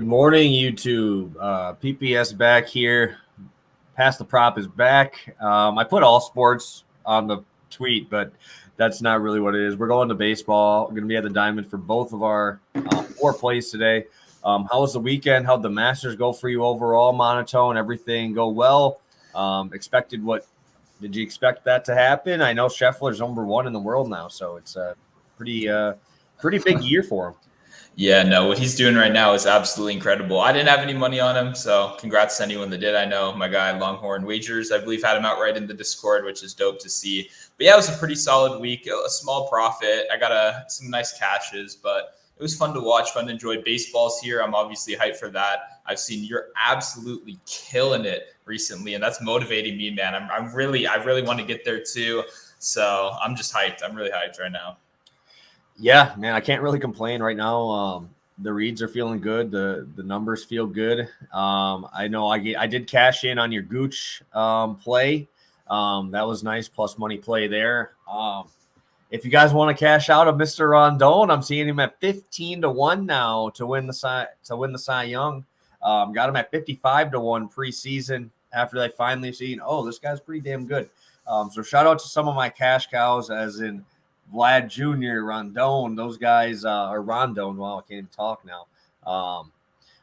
morning, YouTube. PPS back here. Pass the Prop is back. I put all sports on the tweet, but that's not really what it is. We're going to baseball. We're going to be at the Diamond for both of our 4 plays today. How was the weekend? How'd the Masters go for you overall? Monotone, everything go well? Expected what? Did you expect that to happen? I know Scheffler's #1 in the world now, so it's a pretty big year for him. Yeah, no, what he's doing right now is absolutely incredible. I didn't have any money on him, so congrats to anyone that did. I know my guy Longhorn Wagers, I believe, had him outright in the Discord, which is dope to see. But yeah, it was a pretty solid week, a small profit. I got some nice cashes, but it was fun to watch, fun to enjoy. Baseball's here. I'm obviously hyped for that. I've seen you're absolutely killing it recently, and that's motivating me, man. I really want to get there too. So I'm just hyped. I'm really hyped right now. Yeah, man, I can't really complain right now. The reads are feeling good. The numbers feel good. I know I did cash in on your Gooch play. That was nice, plus money play there. If you guys want to cash out of Mr. Rondon, I'm seeing him at 15-1 now to win the Cy Young. Got him at 55-1 preseason after they finally seen, this guy's pretty damn good. So shout out to some of my cash cows, as in Vlad Jr., Rondon, those guys are Rondon. Wow, I can't even talk now.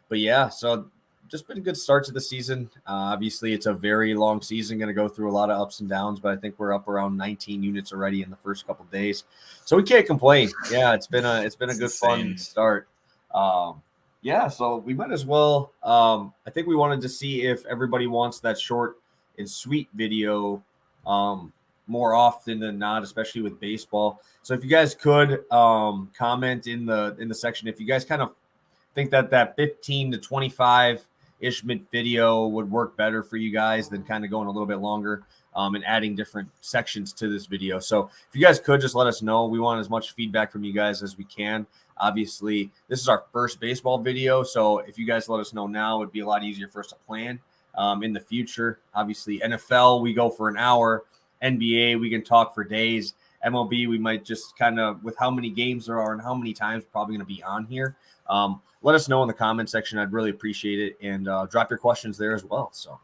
But yeah, so just been a good start to the season. Obviously, it's a very long season, going to go through a lot of ups and downs, but I think we're up around 19 units already in the first couple of days, so we can't complain. Yeah, it's been a good fun start. Yeah, so we might as well. I think we wanted to see if everybody wants that short and sweet video more often than not, especially with baseball. So if you guys could comment in the section, if you guys kind of think that 15 to 25-ish minute video would work better for you guys than kind of going a little bit longer and adding different sections to this video. So if you guys could just let us know. We want as much feedback from you guys as we can. Obviously, this is our first baseball video, so if you guys let us know now, it'd be a lot easier for us to plan in the future. Obviously, NFL, we go for an hour. NBA, we can talk for days. MLB, we might just kind of, with how many games there are and how many times we're probably going to be on here. Let us know in the comment section. I'd really appreciate it. And drop your questions there as well. So,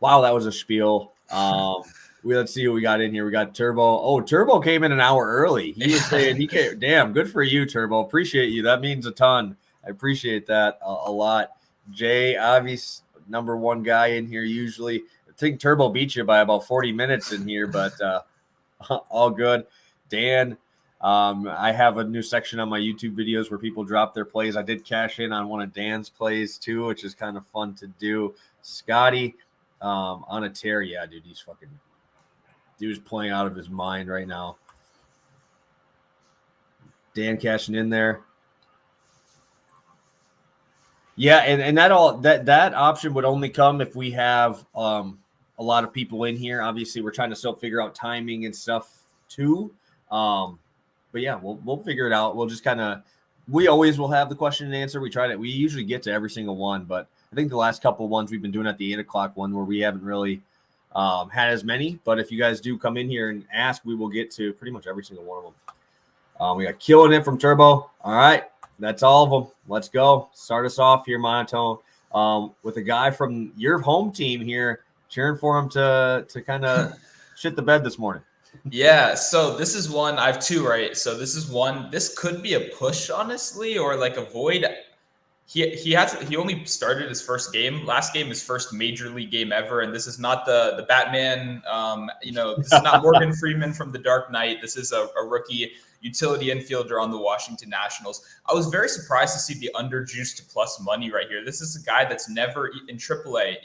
wow, that was a spiel. Let's see what we got in here. We got Turbo. Oh, Turbo came in an hour early. He was saying he came. Damn, good for you, Turbo. Appreciate you. That means a ton. I appreciate that a lot. Jay, obvious #1 guy in here usually. I think Turbo beat you by about 40 minutes in here, but all good. Dan, I have a new section on my YouTube videos where people drop their plays. I did cash in on one of Dan's plays too, which is kind of fun to do. Scotty, on a tear. Yeah, dude, dude's playing out of his mind right now. Dan cashing in there. Yeah, and that option would only come if we have a lot of people in here. Obviously, we're trying to still figure out timing and stuff too. But yeah, we'll figure it out. We'll just we always will have the question and answer. We usually get to every single one, but I think the last couple of ones we've been doing at the 8 o'clock one where we haven't really had as many. But if you guys do come in here and ask, we will get to pretty much every single one of them. We got killing it from Turbo. All right. That's all of them. Let's go. Start us off here, Monotone, with a guy from your home team here, cheering for him to kind of shit the bed this morning. Yeah, so this is one. I have 2, right? So this is one. This could be a push, honestly, or like a void. He only started his first game. Last game, his first major league game ever, and this is not the Batman. This is not Morgan Freeman from The Dark Knight. This is a rookie utility infielder on the Washington Nationals. I was very surprised to see the underjuiced plus money right here. This is a guy that's never in AAA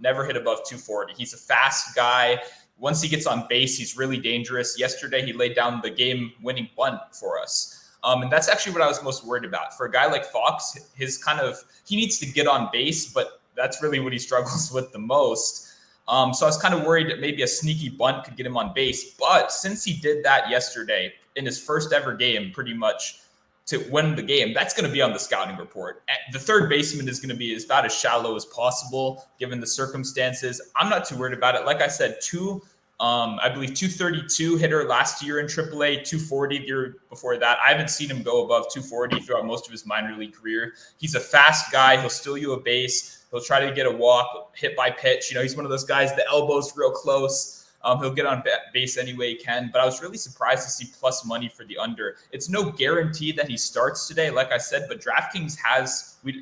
never hit above 240. He's a fast guy. Once he gets on base, he's really dangerous. Yesterday, he laid down the game-winning bunt for us. And that's actually what I was most worried about. For a guy like Fox, he needs to get on base, but that's really what he struggles with the most. So I was kind of worried that maybe a sneaky bunt could get him on base. But since he did that yesterday in his first ever game, pretty much to win the game, that's going to be on the scouting report. The third baseman is going to be about as shallow as possible given the circumstances. I'm not too worried about it. Like I said, 2 I believe 232 hitter last year in AAA, 240 the year before that. I haven't seen him go above 240 throughout most of his minor league career. He's a fast guy. He'll steal you a base. He'll try to get a walk, hit by pitch. He's one of those guys, the elbow's real close. He'll get on base any way he can. But I was really surprised to see plus money for the under. It's no guarantee that he starts today, like I said, but DraftKings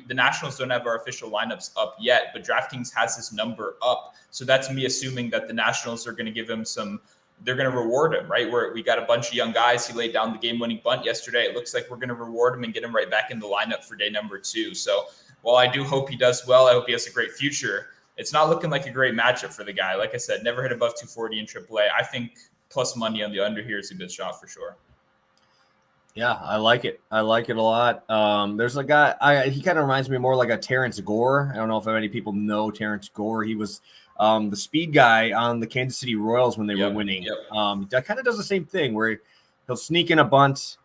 the Nationals don't have our official lineups up yet, but DraftKings has this number up. So that's me assuming that the Nationals are going to give him they're going to reward him, right? Where we got a bunch of young guys. He laid down the game-winning bunt yesterday. It looks like we're going to reward him and get him right back in the lineup for day number 2. So while I do hope he does well, I hope he has a great future. It's not looking like a great matchup for the guy. Like I said, never hit above 240 in AAA. I think plus money on the under here is a good shot for sure. Yeah, I like it. I like it a lot. There's a guy, he kind of reminds me more like a Terrence Gore. I don't know if many people know Terrence Gore. He was the speed guy on the Kansas City Royals when they were winning. That kind of does the same thing where he'll sneak in a bunt.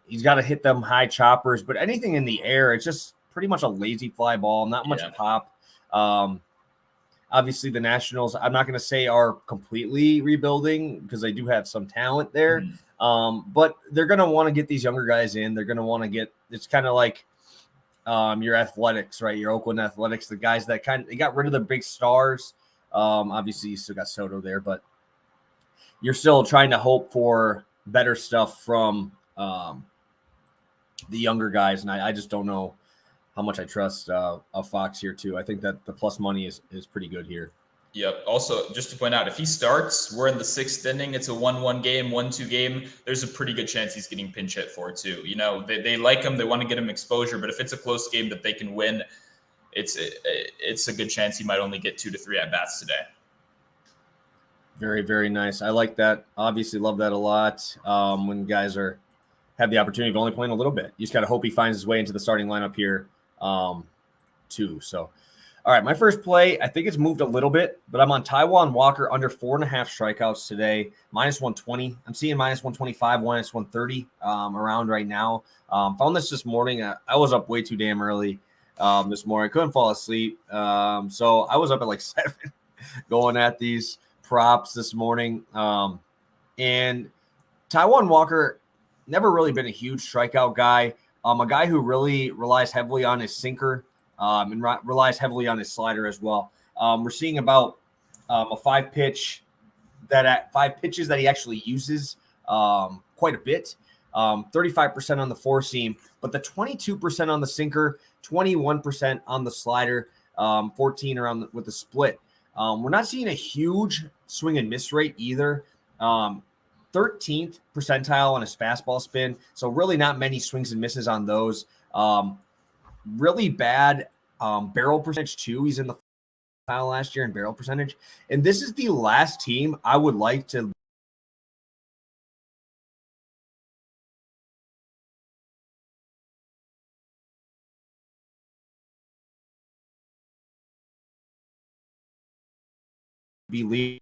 He's got to hit them high choppers, but anything in the air, it's just pretty much a lazy fly ball, not much pop. Obviously the Nationals, I'm not going to say are completely rebuilding because they do have some talent there. But they're going to want to get these younger guys in. They're going to want to get, it's kind of like your Athletics, right? Your Oakland Athletics, the guys that they got rid of the big stars. Obviously you still got Soto there, but you're still trying to hope for better stuff from the younger guys. And I just don't know how much I trust a Fox here too. I think that the plus money is pretty good here. Yep. Also, just to point out, if he starts, we're in the 6th inning. It's a 1-1 game, 1-2 game. There's a pretty good chance he's getting pinch hit for too. They like him. They want to get him exposure. But if it's a close game that they can win, it's a good chance he might only get 2 to 3 at bats today. Very, very nice. I like that. Obviously, love that a lot. When guys have the opportunity of only playing a little bit, you just got to hope he finds his way into the starting lineup here. Too. So, all right, my first play, I think it's moved a little bit, but I'm on Taijuan Walker under 4.5 strikeouts today, minus 120. I'm seeing minus 125, minus 130 around right now. Found this morning. I was up way too damn early this morning. I couldn't fall asleep. So I was up at like 7 going at these props this morning. And Taijuan Walker, never really been a huge strikeout guy. A guy who really relies heavily on his sinker and relies heavily on his slider as well. We're seeing about a 5 pitches that he actually uses quite a bit. 35% on the 4-seam, but the 22% on the sinker, 21% on the slider, 14 around with the split. We're not seeing a huge swing and miss rate either. 13th percentile on his fastball spin. So really not many swings and misses on those. Really bad barrel percentage too. He's in the final last year in barrel percentage. And this is the last team I would like to be leading.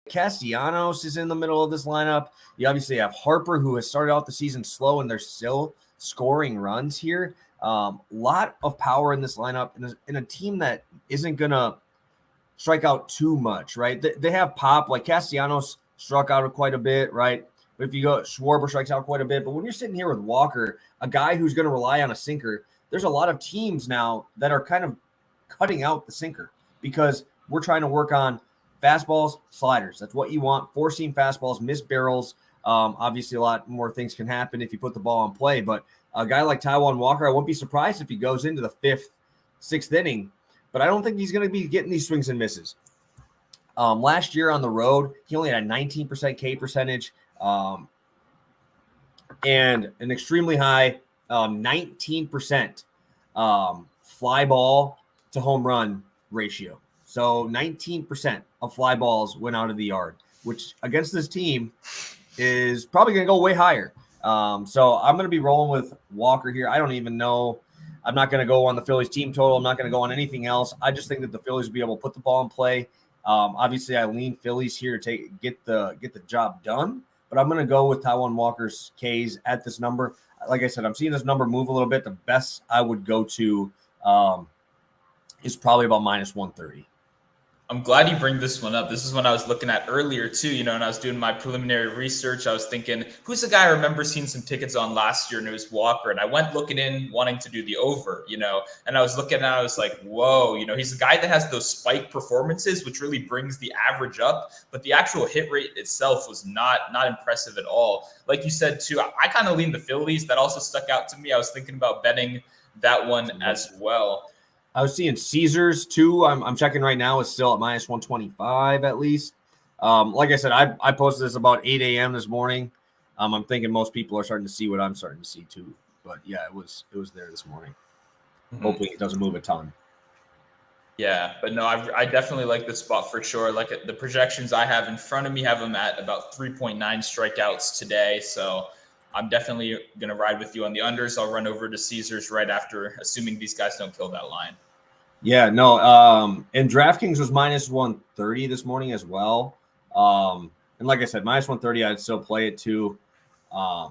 Castellanos is in the middle of this lineup. You obviously have Harper, who has started out the season slow, and they're still scoring runs here. Lot of power in this lineup, in a team that isn't going to strike out too much, right? They have pop, like Castellanos struck out quite a bit, right? But if you go, Schwarber strikes out quite a bit. But when you're sitting here with Walker, a guy who's going to rely on a sinker, there's a lot of teams now that are kind of cutting out the sinker because we're trying to work on fastballs, sliders. That's what you want. 4-seam fastballs, missed barrels. Obviously, a lot more things can happen if you put the ball in play. But a guy like Taijuan Walker, I wouldn't be surprised if he goes into the 5th, 6th inning. But I don't think he's going to be getting these swings and misses. Last year on the road, he only had a 19% K percentage and an extremely high 19% fly ball to home run ratio. So 19% of fly balls went out of the yard, which against this team is probably going to go way higher. So I'm going to be rolling with Walker here. I don't even know. I'm not going to go on the Phillies team total. I'm not going to go on anything else. I just think that the Phillies will be able to put the ball in play. Obviously, I lean Phillies here to get the job done, but I'm going to go with Taijuan Walker's Ks at this number. Like I said, I'm seeing this number move a little bit. The best I would go to is probably about minus 130. I'm glad you bring this one up. This is one I was looking at earlier too, and I was doing my preliminary research. I was thinking, who's the guy I remember seeing some tickets on last year, and it was Walker. And I went looking in, wanting to do the over, and I was looking at it, I was like, whoa, he's a guy that has those spike performances, which really brings the average up. But the actual hit rate itself was not impressive at all. Like you said too, I kind of leaned the Phillies. That also stuck out to me. I was thinking about betting that one as well. I was seeing Caesars too. I'm checking right now. It's still at minus 125 at least. Like I said, I posted this about 8 a.m. this morning. I'm thinking most people are starting to see what I'm starting to see too. But yeah, it was there this morning. Mm-hmm. Hopefully it doesn't move a ton. Yeah, but no, I definitely like this spot for sure. Like the projections I have in front of me have them at about 3.9 strikeouts today. So I'm definitely going to ride with you on the unders. I'll run over to Caesars right after, assuming these guys don't kill that line. Yeah, no. And DraftKings was minus 130 this morning as well. And like I said, minus 130, I'd still play it too. I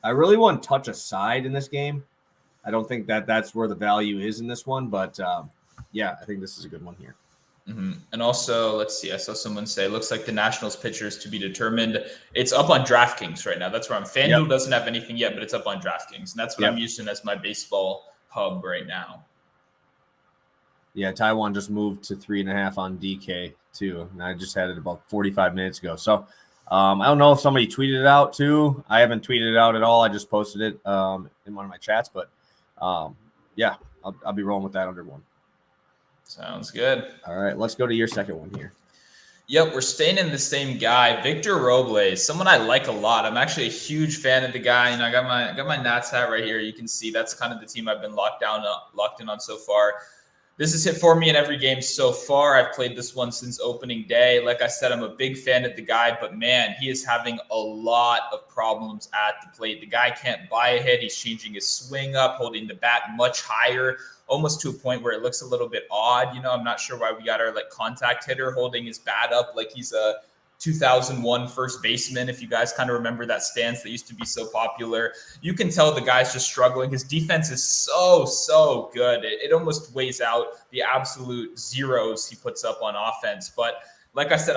really want to touch a side in this game. I don't think that's where the value is in this one, but yeah, I think this is a good one here. Mm-hmm. And also, let's see. I saw someone say, looks like the Nationals pitchers to be determined. It's up on DraftKings right now. That's where I'm. FanDuel doesn't have anything yet, but it's up on DraftKings. And that's what I'm using as my baseball hub right now. Yeah, Taijuan just moved to 3.5 on DK too. And I just had it about 45 minutes ago. So I don't know if somebody tweeted it out too. I haven't tweeted it out at all. I just posted it in one of my chats. But yeah, I'll be rolling with that under one. Sounds good. All right, let's go to your second one here. Yep, we're staying in the same guy, Victor Robles, someone I like a lot. I'm actually a huge fan of the guy. I got my Nats hat right here. You can see that's kind of the team I've been locked in on so far. This has hit for me in every game so far. I've played this one since opening day. Like I said, I'm a big fan of the guy, but man, he is having a lot of problems at the plate. The guy can't buy a hit. He's changing his swing up, holding the bat much higher, almost to a point where it looks a little bit odd. I'm not sure why we got our contact hitter holding his bat up like he's a 2001 first baseman. If you guys kind of remember that stance that used to be so popular, you can tell the guy's just struggling. His defense is so good. It almost weighs out the absolute zeros he puts up on offense. But like I said,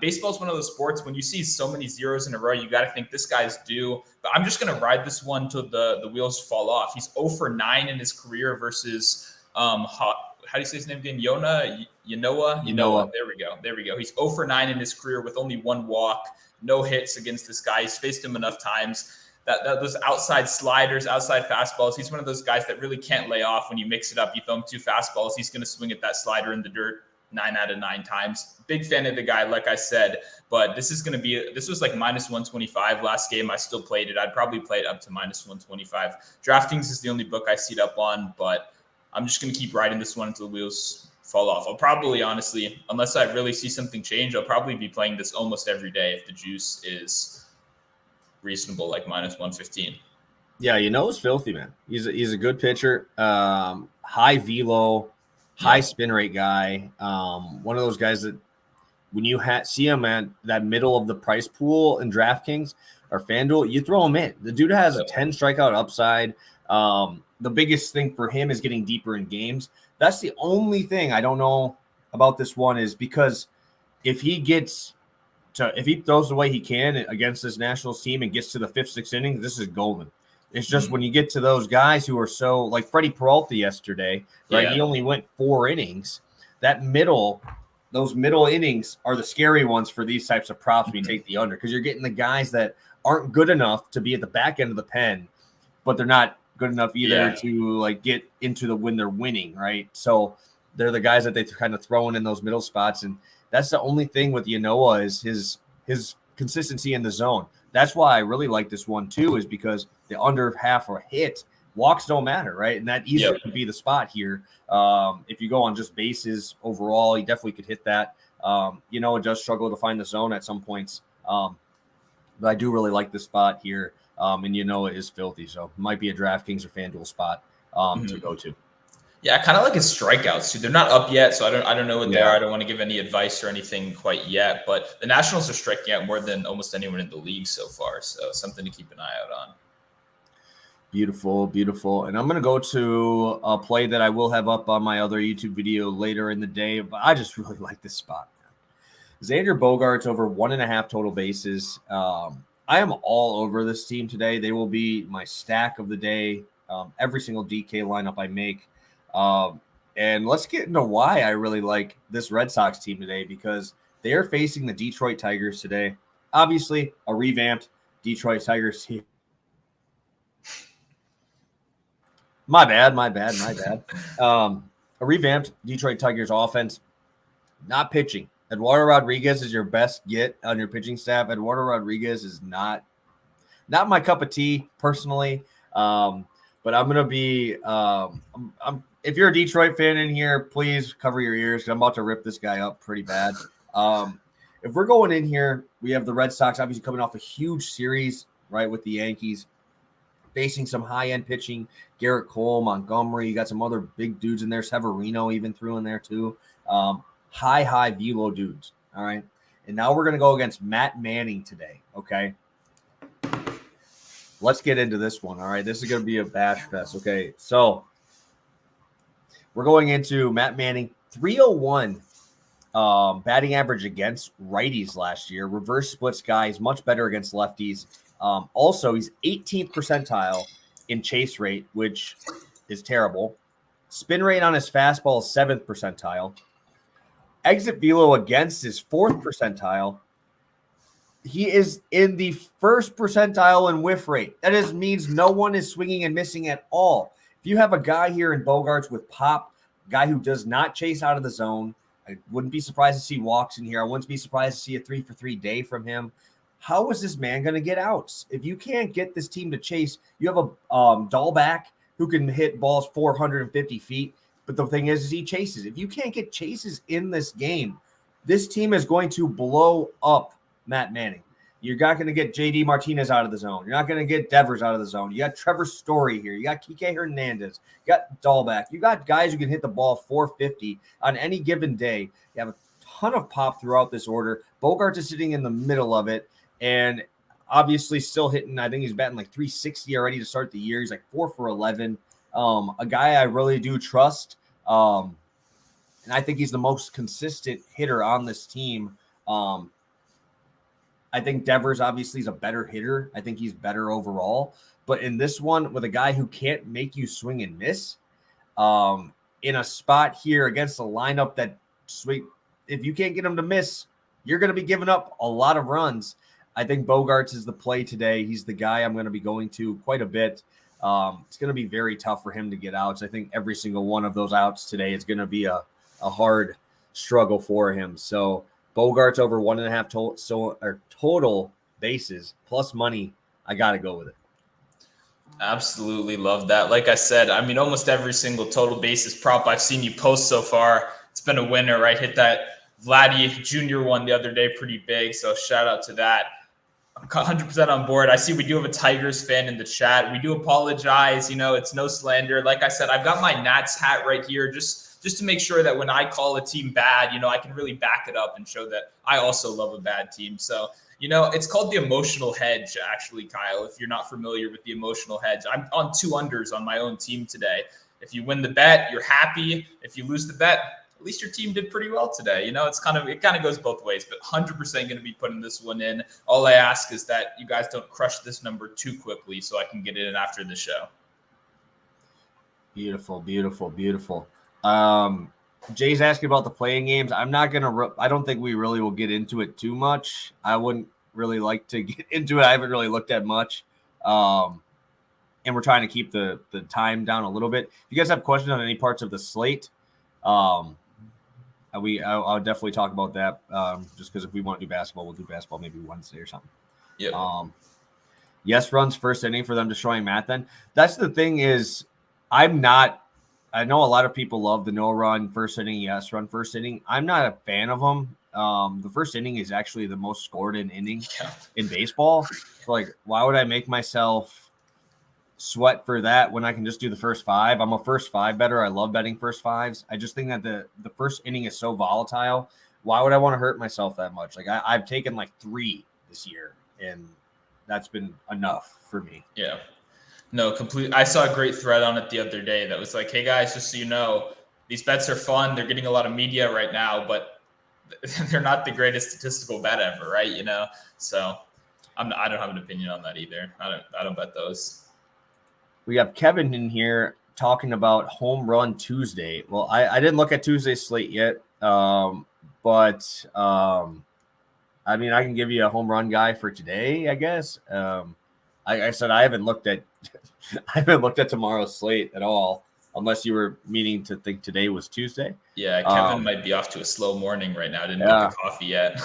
baseball is one of those sports when you see so many zeros in a row, you got to think this guy's due. But I'm just going to ride this one till the wheels fall off. He's 0 for 9 in his career versus how do you say his name again? Yanoa. There we go. He's 0 for 9 in his career with only 1 walk, no hits against this guy. He's faced him enough times. That those outside sliders, outside fastballs. He's one of those guys that really can't lay off. When you mix it up, you throw him 2 fastballs, he's going to swing at that slider in the dirt 9 out of 9 times. Big fan of the guy, like I said, but this was like minus 125 last game. I still played it. I'd probably play it up to minus 125. DraftKings is the only book I see it up on, but I'm just going to keep riding this one until the wheels fall off. I'll probably, honestly, unless I really see something change, I'll probably be playing this almost every day if the juice is reasonable, like minus 115. Yeah, it's filthy, man. He's a good pitcher. High velo, high spin rate guy. One of those guys that when you see him at that middle of the price pool in DraftKings or FanDuel, you throw him in. The dude has a 10 strikeout upside. The biggest thing for him is getting deeper in games. That's the only thing I don't know about this one is because if he throws the way he can against this Nationals team and gets to the 5th, 6th innings, this is golden. It's just when you get to those guys who are so like Freddie Peralta yesterday, right? Yeah. He only went 4 innings. Those middle innings are the scary ones for these types of props when you take the under because you're getting the guys that aren't good enough to be at the back end of the pen, but they're not good enough either to get into when they're winning, right? So they're the guys that they kind of throw in those middle spots, and that's the only thing with Yanoa is his consistency in the zone. That's why I really like this one too, is because the under half or hit walks don't matter, right? And that easily could be the spot here. If you go on just bases overall, he definitely could hit that. It does struggle to find the zone at some points, but I do really like this spot here. And it is filthy, so it might be a DraftKings or FanDuel spot to go to. Yeah, I kind of like his strikeouts too. They're not up yet, so I don't know what they are. I don't want to give any advice or anything quite yet, but the Nationals are striking out more than almost anyone in the league so far, so something to keep an eye out on. Beautiful, beautiful. And I'm going to go to a play that I will have up on my other YouTube video later in the day, but I just really like this spot. Xander Bogaerts over 1.5 total bases. I am all over this team today. They will be my stack of the day. Every single DK lineup I make. And let's get into why I really like this Red Sox team today, because they are facing the Detroit Tigers today. Obviously, a revamped Detroit Tigers team. My bad. A revamped Detroit Tigers offense, not pitching. Eduardo Rodriguez is your best get on your pitching staff. Eduardo Rodriguez is not my cup of tea personally. But I'm gonna be. If you're a Detroit fan in here, please cover your ears, because I'm about to rip this guy up pretty bad. If we're going in here, we have the Red Sox obviously coming off a huge series, right, with the Yankees, facing some high-end pitching. Garrett Cole, Montgomery, you got some other big dudes in there. Severino even threw in there too. High velo dudes. All right. And now we're going to go against Matt Manning today. Okay. Let's get into this one. All right. This is going to be a bash fest. Okay. So we're going into Matt Manning, 301 batting average against righties last year. Reverse splits guy. He's much better against lefties. Also, he's 18th percentile in chase rate, which is terrible. Spin rate on his fastball is 7th percentile. Exit velo against is 4th percentile. He is in the 1st percentile in whiff rate. That just means no one is swinging and missing at all. If you have a guy here in Bogaerts with pop, guy who does not chase out of the zone, I wouldn't be surprised to see walks in here. I wouldn't be surprised to see a 3-for-3 day from him. How is this man going to get outs? If you can't get this team to chase, you have a Dahlback who can hit balls 450 feet. But the thing is he chases. If you can't get chases in this game, this team is going to blow up Matt Manning. You're not going to get JD Martinez out of the zone. You're not going to get Devers out of the zone. You got Trevor Story here. You got Kike Hernandez. You got Dahlback. You got guys who can hit the ball 450 on any given day. You have a ton of pop throughout this order. Bogaerts is sitting in the middle of it, and obviously still hitting. I think he's batting like 360 already to start the year. He's like 4 for 11. A guy I really do trust. And I think he's the most consistent hitter on this team. I think Devers obviously is a better hitter. I think he's better overall. But in this one, with a guy who can't make you swing and miss, in a spot here against a lineup that if you can't get him to miss, you're going to be giving up a lot of runs. I think Bogaerts is the play today. He's the guy I'm going to be going to quite a bit. It's going to be very tough for him to get outs. I think every single one of those outs today is going to be a hard struggle for him. So Bogaerts over 1.5 total bases plus money. I got to go with it. Absolutely love that. Like I said, I mean, almost every single total bases prop I've seen you post so far, it's been a winner, right? Hit that Vladdy Jr. one the other day pretty big. So shout out to that. I'm 100% on board. I see we do have a Tigers fan in the chat. We do apologize. It's no slander. Like I said, I've got my Nats hat right here just to make sure that when I call a team bad, I can really back it up and show that I also love a bad team. So, it's called the emotional hedge, actually, Kyle, if you're not familiar with the emotional hedge. I'm on 2 unders on my own team today. If you win the bet, you're happy. If you lose the bet, at least your team did pretty well today. It kind of goes both ways, but 100% going to be putting this one in. All I ask is that you guys don't crush this number too quickly so I can get it in after the show. Beautiful, beautiful, beautiful. Jay's asking about the playing games. I'm not going to, I don't think we really will get into it too much. I wouldn't really like to get into it. I haven't really looked at much. And we're trying to keep the time down a little bit. If you guys have questions on any parts of the slate, I'll definitely talk about that. Just because if we want to do basketball, we'll do basketball maybe Wednesday or something. Yeah. Yes runs first inning for them destroying Matt. Then that's the thing is, I know a lot of people love the no run first inning, yes run first inning. I'm not a fan of them. The first inning is actually the most scored in inning in baseball. So like, why would I make myself sweat for that when I can just do the first 5? I'm a first 5 better. I love betting first 5s. I just think that the first inning is so volatile. Why would I want to hurt myself that much? Like I've taken like 3 this year, and that's been enough for me. Yeah. No, complete. I saw a great thread on it the other day that was like, "Hey guys, just so you know, these bets are fun. They're getting a lot of media right now, but they're not the greatest statistical bet ever, right? You know." So I don't have an opinion on that either. I don't bet those. We have Kevin in here talking about Home Run Tuesday. Well, I didn't look at Tuesday's slate yet, but I mean, I can give you a home run guy for today, I guess. I said I haven't looked at tomorrow's slate at all, unless you were meaning to think today was Tuesday. Yeah, Kevin might be off to a slow morning right now. Didn't get the coffee yet.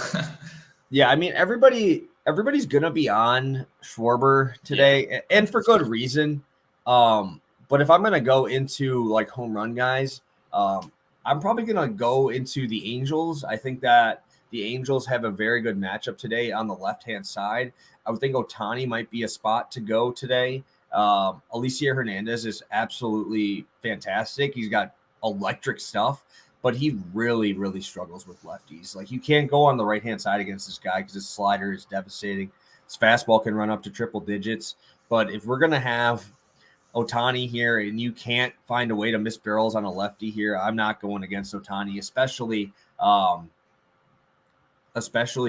Yeah, I mean, everybody's gonna be on Schwarber today, and for good reason. But if I'm gonna go into like home run guys, I'm probably gonna go into the Angels. I think that the Angels have a very good matchup today on the left-hand side. I would think Ohtani might be a spot to go today. Alicia Hernandez is absolutely fantastic. He's got electric stuff, but he really, really struggles with lefties. Like, you can't go on the right-hand side against this guy because his slider is devastating. His fastball can run up to triple digits. But if we're going to have Ohtani here and you can't find a way to miss barrels on a lefty here, I'm not going against Ohtani, especially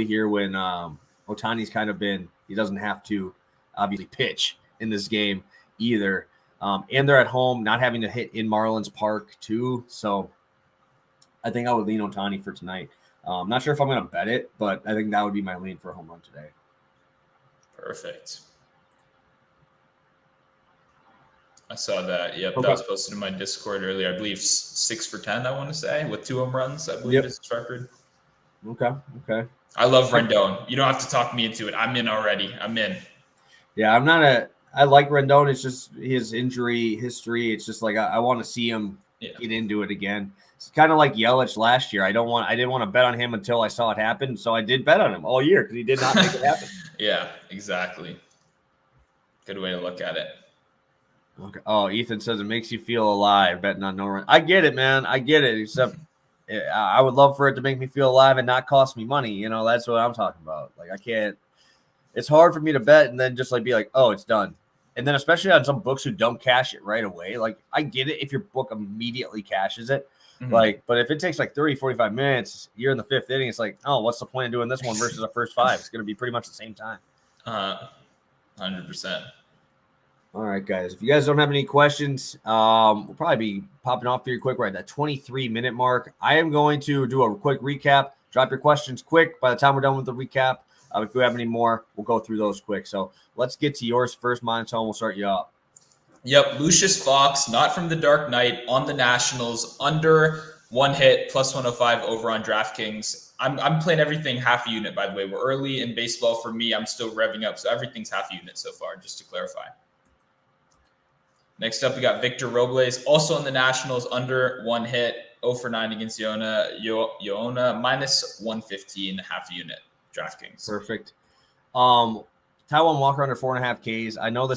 here when Ohtani's kind of been – he doesn't have to obviously pitch in this game either. And they're at home, not having to hit in Marlins Park too. So I think I would lean Ohtani for tonight. I'm not sure if I'm going to bet it, but I think that would be my lean for a home run today. Perfect. I saw that. Yep, Okay. That was posted in my Discord earlier. I believe 6 for 10, I want to say, with 2 home runs, I believe is his record. Okay. I love Rendon. You don't have to talk me into it. I'm in already. I'm in. Yeah, I like Rendon. It's just his injury history. It's just like I want to see him get into it again. It's kind of like Yelich last year. I didn't want to bet on him until I saw it happen. So I did bet on him all year because he did not make it happen. Yeah, exactly. Good way to look at it. Okay. Oh, Ethan says it makes you feel alive betting on no run. I get it, man. I get it. Except I would love for it to make me feel alive and not cost me money. You know, that's what I'm talking about. Like, I can't. It's hard for me to bet and then just like be like, oh, it's done. And then especially on some books who don't cash it right away. Like, I get it if your book immediately cashes it. Mm-hmm. Like, but if it takes like 30, 45 minutes, you're in the 5th inning, it's like, oh, what's the point of doing this one versus the first 5? It's going to be pretty much the same time. 100%. All right, guys. If you guys don't have any questions, we'll probably be popping off here quick right at that 23-minute mark. I am going to do a quick recap. Drop your questions quick. By the time we're done with the recap, if you have any more, we'll go through those quick. So let's get to yours first, Monotone. We'll start you up. Yep, Lucius Fox, not from the Dark Knight, on the Nationals, under 1 hit, plus 105 over on DraftKings. I'm playing everything half a unit, by the way. We're early in baseball for me. I'm still revving up, so everything's half a unit so far, just to clarify. Next up, we got Victor Robles, also on the Nationals, under 1 hit, 0 for 9 against Yoona, minus 115, half a unit, DraftKings. Perfect. Taijuan Walker under 4.5 Ks. I know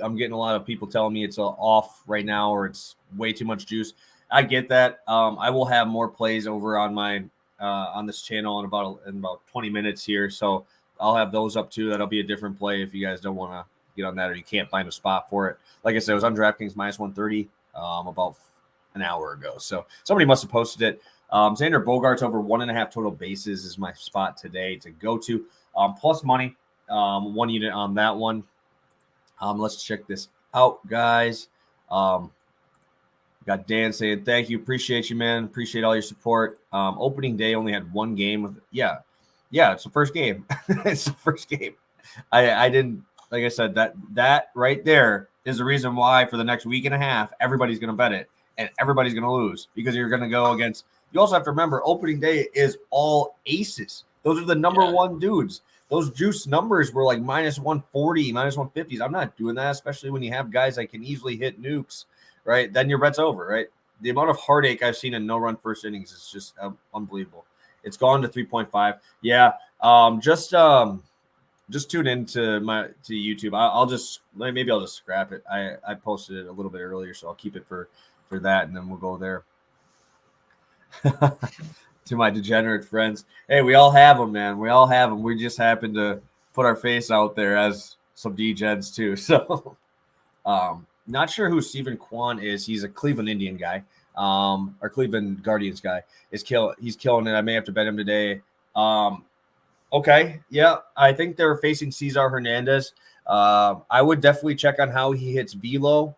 I'm getting a lot of people telling me it's off right now or it's way too much juice. I get that. I will have more plays over on my on this channel in about 20 minutes here, so I'll have those up too. That'll be a different play if you guys don't want to get on that or you can't find a spot for it. Like I said, it was on DraftKings minus 130 about an hour ago. So somebody must have posted it. Xander Bogaerts over 1.5 total bases is my spot today to go to. Plus money, 1 unit on that one. Let's check this out, guys. Got Dan saying, thank you. Appreciate you, man. Appreciate all your support. Opening day only had 1 game. Yeah, it's the first game. It's the first game. I didn't, like I said, that right there is the reason why for the next week and a half, everybody's going to bet it and everybody's going to lose because you're going to go against. You also have to remember opening day is all aces. Those are the number one dudes. Those juice numbers were like minus 140, minus 150s. I'm not doing that, especially when you have guys that can easily hit nukes, right? Then your bet's over, right? The amount of heartache I've seen in no-run first innings is just unbelievable. It's gone to 3.5. Yeah, just tune in to YouTube. I'll just scrap it. I posted it a little bit earlier, so I'll keep it for that, and then we'll go there. To my degenerate friends, hey, we all have them, man. We all have them. We just happen to put our face out there as some degens too. So Not sure who Stephen Kwan is. He's a Cleveland Indian guy, or Cleveland Guardians guy. He's killing it. I may have to bet him today. Okay, yeah, I think they're facing Cesar Hernandez. I would definitely check on how he hits velo.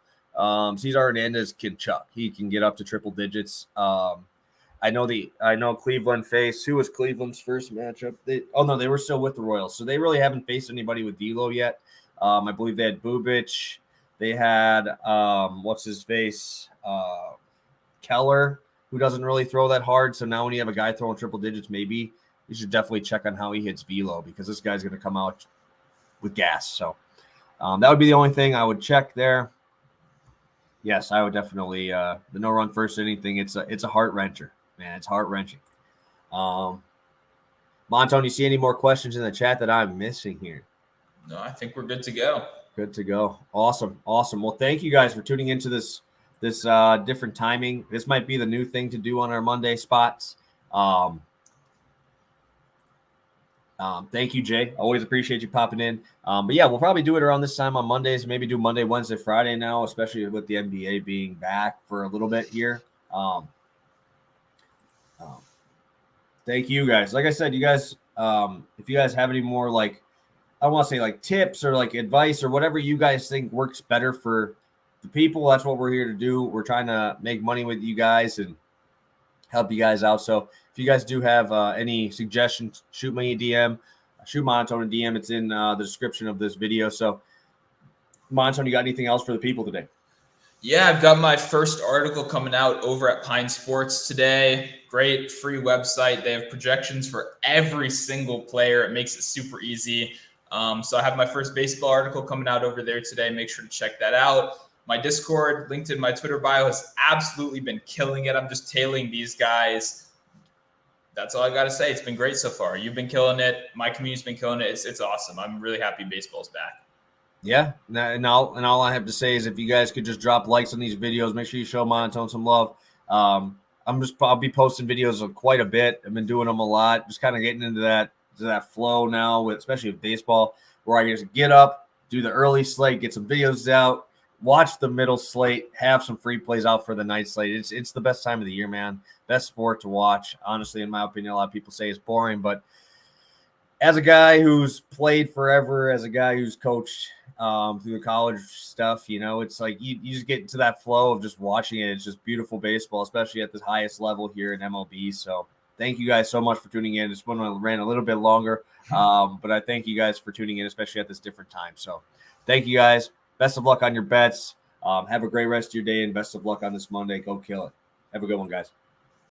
Cesar Hernandez can chuck. He can get up to triple digits. I know Cleveland faced, who was Cleveland's first matchup? They were still with the Royals, so they really haven't faced anybody with velo yet. I believe they had Bubic. They had what's his face, Keller, who doesn't really throw that hard. So now when you have a guy throwing triple digits, maybe you should definitely check on how he hits velo, because this guy's going to come out with gas. So that would be the only thing I would check there. Yes, I would definitely the no run first inning thing. It's a heart wrencher, man. It's heart wrenching. Monotone, you see any more questions in the chat that I'm missing here? No, I think we're good to go. Good to go. Awesome. Well, thank you guys for tuning into this different timing. This might be the new thing to do on our Monday spots. Thank you, Jay. Always appreciate you popping in. But yeah, we'll probably do it around this time on Mondays. Maybe do Monday, Wednesday, Friday now, especially with the NBA being back for a little bit here. Thank you guys. Like I said, you guys, if you guys have any more, like, I don't want to say like tips or like advice or whatever you guys think works better for the people, that's what we're here to do. We're trying to make money with you guys and help you guys out. So if you guys do have any suggestions, shoot me a DM, shoot Monotone a DM. It's in the description of this video. So Monotone, you got anything else for the people today? Yeah, I've got my first article coming out over at Pine Sports today. Great free website. They have projections for every single player. It makes it super easy. So I have my first baseball article coming out over there today. Make sure to check that out. My Discord, linked in my Twitter bio, has absolutely been killing it. I'm just tailing these guys. That's all I got to say. It's been great so far. You've been killing it. My community's been killing it. It's awesome. I'm really happy baseball's back. Yeah, and all I have to say is if you guys could just drop likes on these videos, make sure you show Monotone some love. I'll be posting videos quite a bit. I've been doing them a lot, just kind of getting into that flow now, especially with baseball, where I just get up, do the early slate, get some videos out, watch the middle slate, have some free plays out for the night slate. It's the best time of the year, man. Best sport to watch. Honestly, in my opinion, a lot of people say it's boring, but as a guy who's played forever, as a guy who's coached through the college stuff, it's like you just get into that flow of just watching it. It's just beautiful baseball, especially at the highest level here in MLB. So thank you guys so much for tuning in. This one ran a little bit longer, but I thank you guys for tuning in, especially at this different time. So thank you guys. Best of luck on your bets. Have a great rest of your day, and best of luck on this Monday. Go kill it. Have a good one, guys.